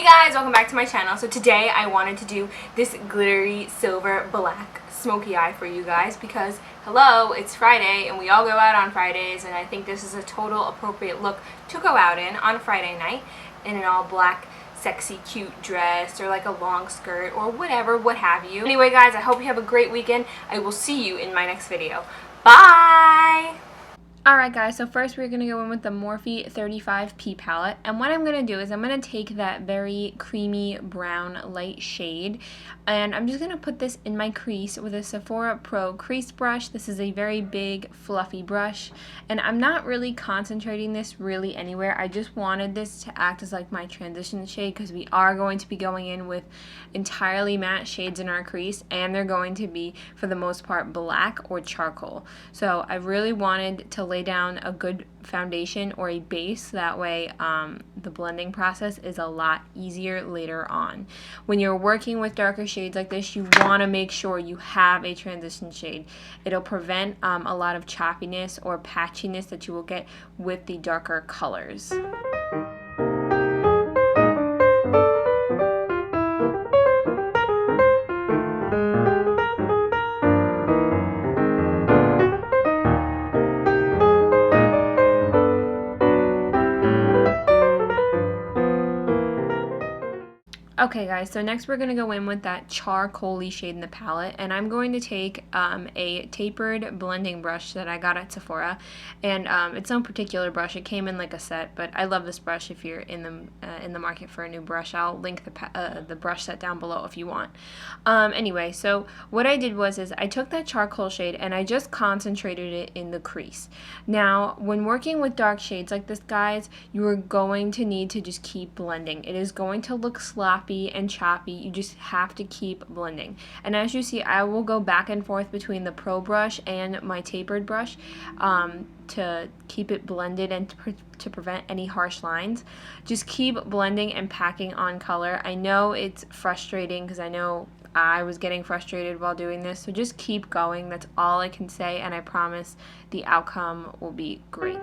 guys, welcome back to my channel. So today I wanted to do this glittery silver black smoky eye for you guys because, hello, it's Friday and we all go out on Fridays, and I think this is a total appropriate look to go out in on Friday night in an all black sexy cute dress or like a long skirt or whatever, what have you. Anyway guys, I hope you have a great weekend. I will see you in my next video. Bye! Alright guys, so first we're going to go in with the Morphe 35P palette, and what I'm going to do is I'm going to take that very creamy brown light shade and I'm just going to put this in my crease with a Sephora Pro crease brush. This is a very big fluffy brush and I'm not really concentrating this really anywhere. I just wanted this to act as like my transition shade because we are going to be going in with entirely matte shades in our crease, and they're going to be for the most part black or charcoal. So I really wanted to lay down a good foundation or a base, that way the blending process is a lot easier later on. When you're working with darker shades like this, you want to make sure you have a transition shade. It'll prevent a lot of choppiness or patchiness that you will get with the darker colors. Okay guys, so next we're going to go in with that charcoal-y shade in the palette, and I'm going to take a tapered blending brush that I got at Sephora, and it's no particular brush, it came in like a set, but I love this brush. If you're in the market for a new brush, I'll link the brush set down below if you want. Anyway, so what I did was I took that charcoal shade and I just concentrated it in the crease. Now, when working with dark shades like this, guys, you are going to need to just keep blending. It is going to look sloppy and choppy. You just have to keep blending. And as you see, I will go back and forth between the Pro brush and my tapered brush to keep it blended and to prevent any harsh lines. Just keep blending and packing on color. I know it's frustrating because I know I was getting frustrated while doing this, so just keep going. That's all I can say, and I promise the outcome will be great.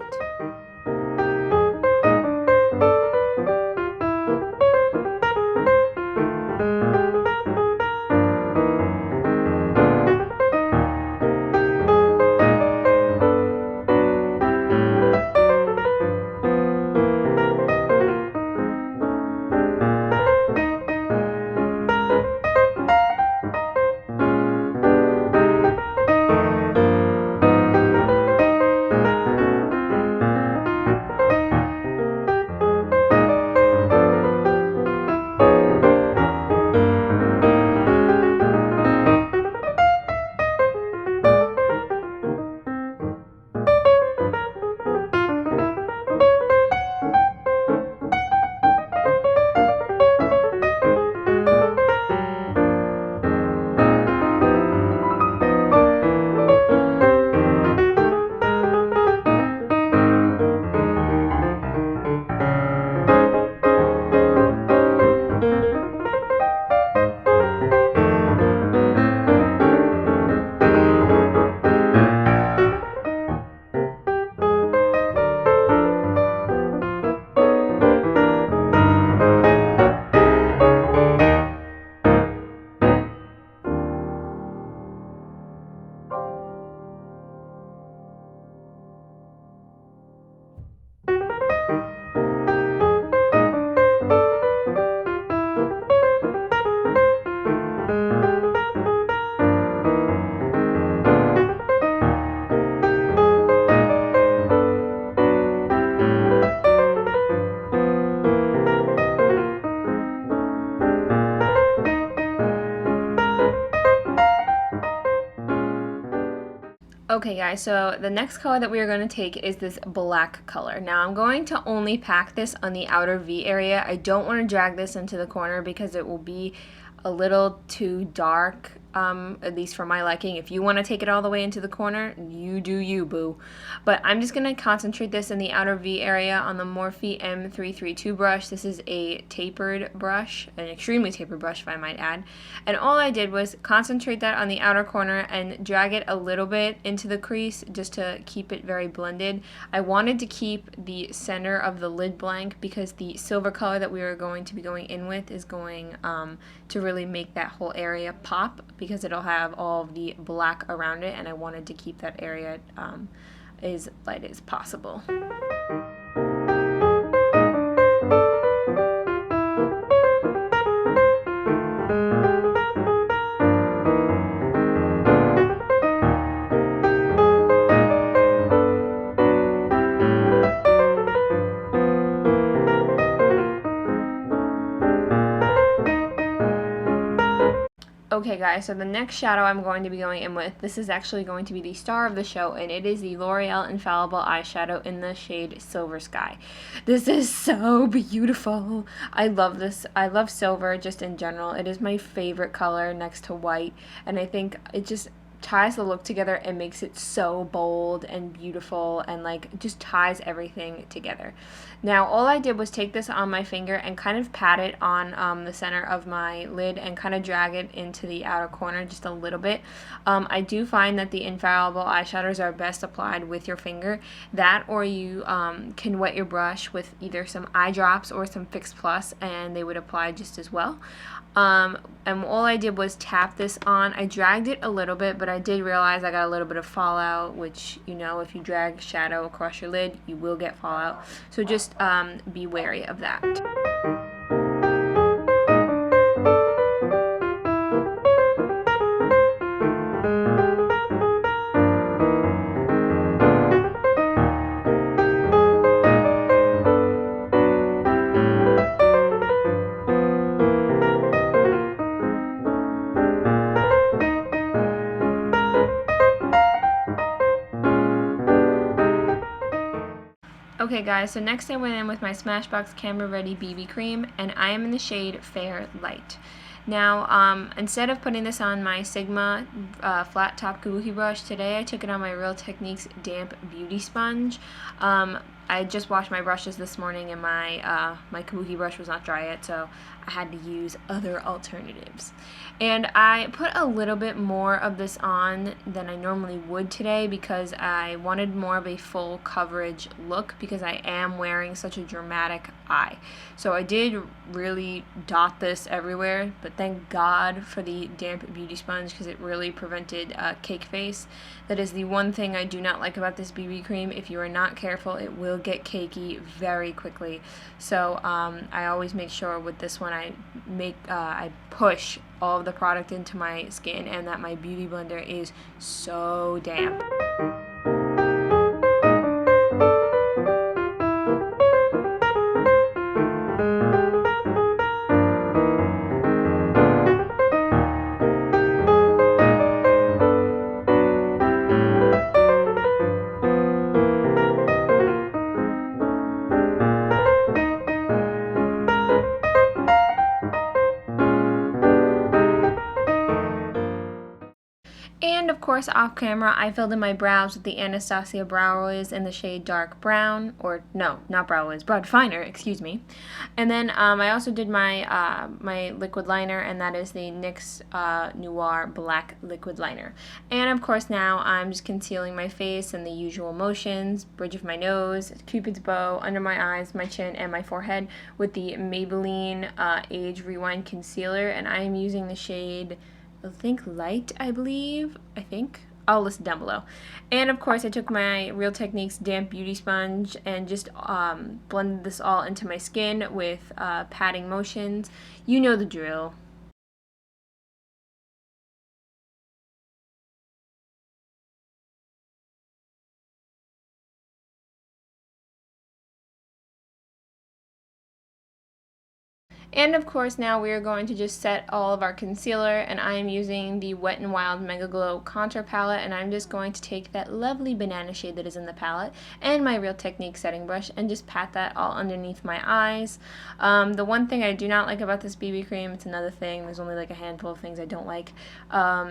Okay guys, so the next color that we are going to take is this black color. Now I'm going to only pack this on the outer V area. I don't want to drag this into the corner because it will be a little too dark at least for my liking. If you want to take it all the way into the corner, you do you, boo. But I'm just going to concentrate this in the outer V area on the Morphe M332 brush. This is a tapered brush, an extremely tapered brush if I might add. And all I did was concentrate that on the outer corner and drag it a little bit into the crease just to keep it very blended. I wanted to keep the center of the lid blank because the silver color that we are going to be going in with is going to really make that whole area pop because it'll have all of the black around it, and I wanted to keep that area as light as possible. Okay guys, so the next shadow I'm going to be going in with, this is actually going to be the star of the show, and it is the L'Oreal Infallible eyeshadow in the shade Silver Sky. This is so beautiful. I love this. I love silver just in general. It is my favorite color next to white, and I think it just ties the look together and makes it so bold and beautiful and like just ties everything together. Now all I did was take this on my finger and kind of pat it on the center of my lid and kind of drag it into the outer corner just a little bit. I do find that the Infallible eyeshadows are best applied with your finger. That, or you can wet your brush with either some eye drops or some Fix Plus and they would apply just as well. And all I did was tap this on. I dragged it a little bit, but I did realize I got a little bit of fallout, which, you know, if you drag shadow across your lid, you will get fallout. So just be wary of that. Okay guys, so next I went in with my Smashbox Camera Ready BB cream, and I am in the shade Fair Light. Now, instead of putting this on my Sigma flat top kabuki brush, today I took it on my Real Techniques damp beauty sponge. I just washed my brushes this morning and my kabuki brush was not dry yet, so I had to use other alternatives. And I put a little bit more of this on than I normally would today because I wanted more of a full coverage look because I am wearing such a dramatic eye. So I did really dot this everywhere, but thank God for the damp beauty sponge because it really prevented cake face. That is the one thing I do not like about this BB cream. If you are not careful, it will get cakey very quickly. So I always make sure with this one I push all of the product into my skin and that my beauty blender is so damp. And of course, off camera, I filled in my brows with the Anastasia Brow Wiz in the shade Dark Brown, or no, not Brow Wiz, Brow Definer, excuse me. And then I also did my my liquid liner, and that is the NYX Noir Black Liquid Liner. And of course, now I'm just concealing my face in the usual motions, bridge of my nose, Cupid's bow, under my eyes, my chin, and my forehead with the Maybelline Age Rewind Concealer, and I am using the shade I think Light, I believe. I'll list down below. And of course I took my Real Techniques damp beauty sponge and just blended this all into my skin with patting motions. You know the drill. And of course now we are going to just set all of our concealer, and I am using the Wet n Wild Mega Glow Contour Palette, and I'm just going to take that lovely banana shade that is in the palette and my Real Technique setting brush and just pat that all underneath my eyes. The one thing I do not like about this BB cream, it's another thing, there's only like a handful of things I don't like,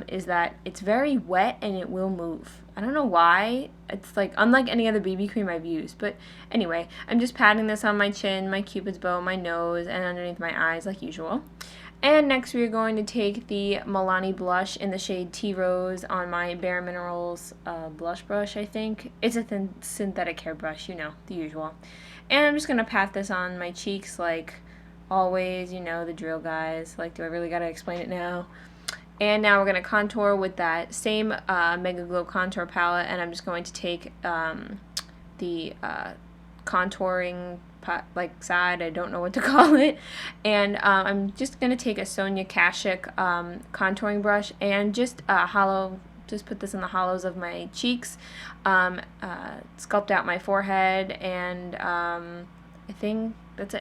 is that it's very wet and it will move. I don't know why. It's like unlike any other BB cream I've used. But anyway, I'm just patting this on my chin, my cupid's bow, my nose, and underneath my eyes like usual. And next we are going to take the Milani blush in the shade Tea Rose on my Bare Minerals blush brush, I think. It's a thin synthetic hair brush, you know, the usual. And I'm just going to pat this on my cheeks like always, you know, the drill, guys. Like, do I really got to explain it now? And now we're going to contour with that same Mega Glow Contour Palette, and I'm just going to take the contouring side, I don't know what to call it, and I'm just going to take a Sonia Kashuk contouring brush and just just put this in the hollows of my cheeks, sculpt out my forehead, and I think that's it.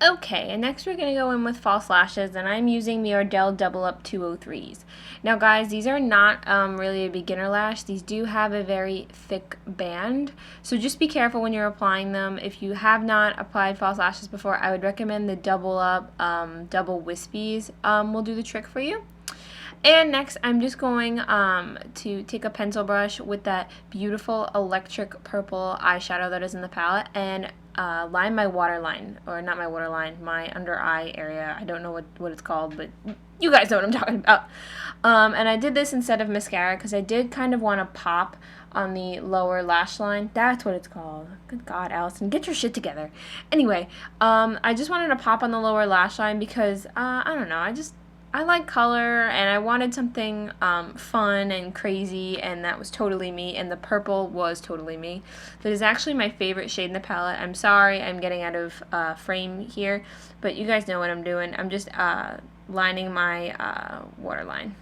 Okay, and next we're going to go in with false lashes, and I'm using the Ardell Double Up 203s. Now guys, these are not really a beginner lash. These do have a very thick band, so just be careful when you're applying them. If you have not applied false lashes before, I would recommend the Double Up Double Wispies will do the trick for you. And next, I'm just going to take a pencil brush with that beautiful electric purple eyeshadow that is in the palette and line my waterline, or not my waterline, my under eye area. I don't know what it's called, but you guys know what I'm talking about. And I did this instead of mascara because I did kind of want to pop on the lower lash line. That's what it's called. Good God, Allison, get your shit together. Anyway, I just wanted to pop on the lower lash line because, I don't know, I like color, and I wanted something fun and crazy, and that was totally me, and the purple was totally me. That is actually my favorite shade in the palette. I'm sorry I'm getting out of frame here, but you guys know what I'm doing. I'm just lining my waterline.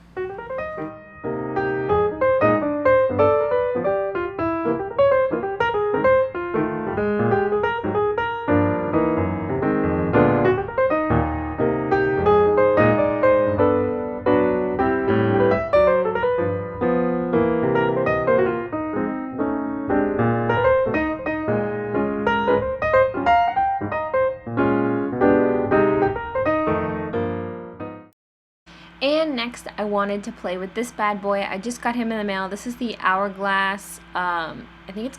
And next, I wanted to play with this bad boy. I just got him in the mail. This is the Hourglass, I think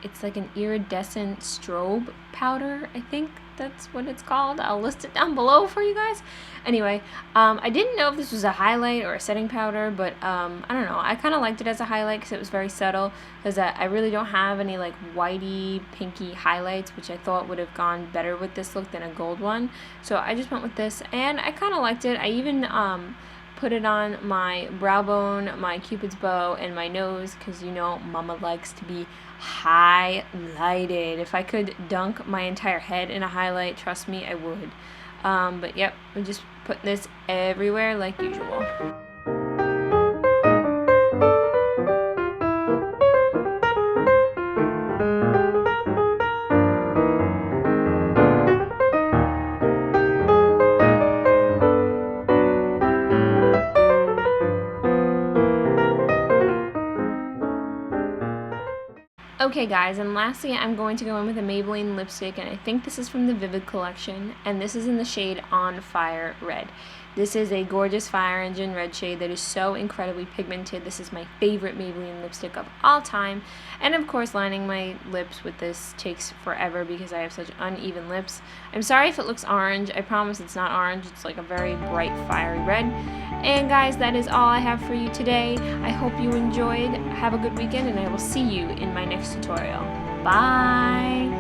it's like an iridescent strobe powder. I think that's what it's called. I'll list it down below for you guys. Anyway, I didn't know if this was a highlight or a setting powder, but I don't know. I kind of liked it as a highlight because it was very subtle, because I really don't have any like whitey, pinky highlights, which I thought would have gone better with this look than a gold one. So I just went with this, and I kind of liked it. I even put it on my brow bone, my cupid's bow, and my nose, because you know mama likes to be highlighted. If I could dunk my entire head in a highlight, trust me, I would. But yep, I'm just putting this everywhere like usual. Okay guys, and lastly I'm going to go in with a Maybelline lipstick, and I think this is from the Vivid collection, and this is in the shade On Fire Red. This is a gorgeous fire engine red shade that is so incredibly pigmented. This is my favorite Maybelline lipstick of all time, and of course lining my lips with this takes forever because I have such uneven lips. I'm sorry if it looks orange. I promise it's not orange. It's like a very bright fiery red. And guys, that is all I have for you today. I hope you enjoyed. Have a good weekend, and I will see you in my next tutorial. Bye!